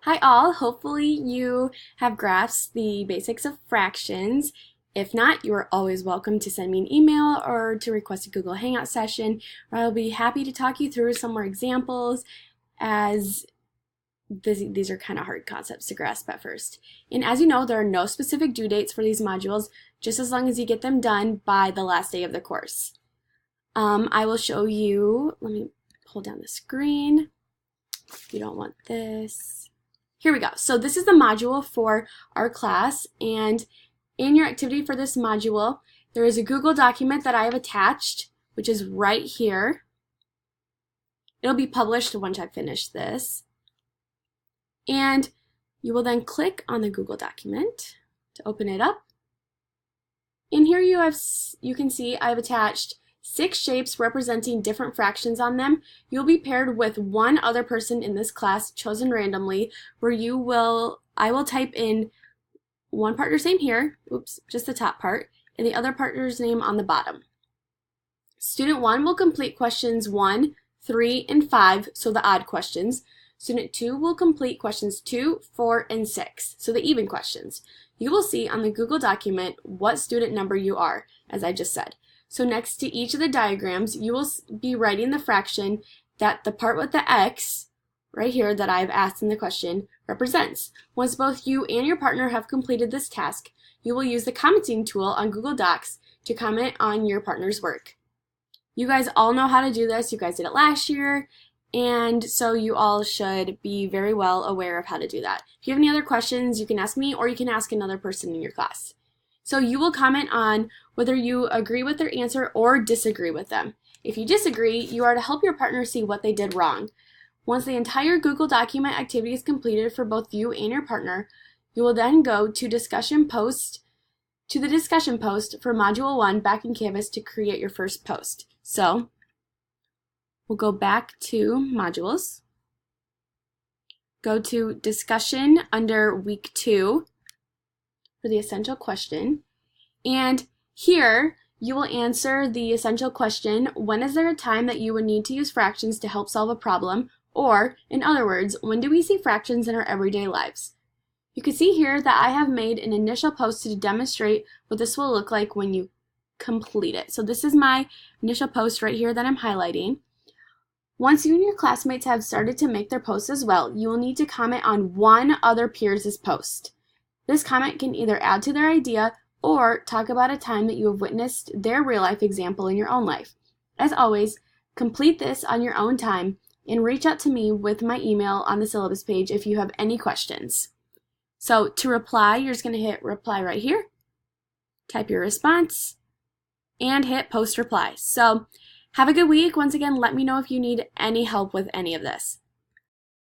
Hi all, hopefully you have grasped the basics of fractions. If not, you are always welcome to send me an email or to request a Google Hangout session where I'll be happy to talk you through some more examples as these are kind of hard concepts to grasp at first. And as you know, there are no specific due dates for these modules, just as long as you get them done by the last day of the course. I will show you, let me pull down the screen. You don't want this. Here we go. So this is the module for our class, and in your activity for this module, there is a Google document that I have attached, which is right here. It'll be published once I've finished this. And you will then click on the Google document to open it up. And here you can see I've attached 6 shapes representing different fractions on them. You'll be paired with one other person in this class chosen randomly, where I will type in one partner's name here, oops, just the top part, and the other partner's name on the bottom. Student 1 will complete questions 1, 3, and 5, so the odd questions. Student 2 will complete questions 2, 4, and 6, so the even questions. You will see on the Google document what student number you are, as I just said. So next to each of the diagrams, you will be writing the fraction that the part with the X, right here that I've asked in the question, represents. Once both you and your partner have completed this task, you will use the commenting tool on Google Docs to comment on your partner's work. You guys all know how to do this. You guys did it last year, and so you all should be very well aware of how to do that. If you have any other questions, you can ask me or you can ask another person in your class. So you will comment on whether you agree with their answer or disagree with them. If you disagree, you are to help your partner see what they did wrong. Once the entire Google document activity is completed for both you and your partner, you will then go to the discussion post for Module 1 back in Canvas to create your first post. So we'll go back to Modules, go to Discussion under Week 2, for the essential question, and here you will answer the essential question, when is there a time that you would need to use fractions to help solve a problem, or in other words, when do we see fractions in our everyday lives? You can see here that I have made an initial post to demonstrate what this will look like when you complete it. So this is my initial post right here that I'm highlighting. Once you and your classmates have started to make their posts as well, you will need to comment on one other peer's post. This comment can either add to their idea or talk about a time that you have witnessed their real-life example in your own life. As always, complete this on your own time and reach out to me with my email on the syllabus page if you have any questions. So to reply, you're just going to hit reply right here, type your response, and hit post reply. So have a good week. Once again, let me know if you need any help with any of this.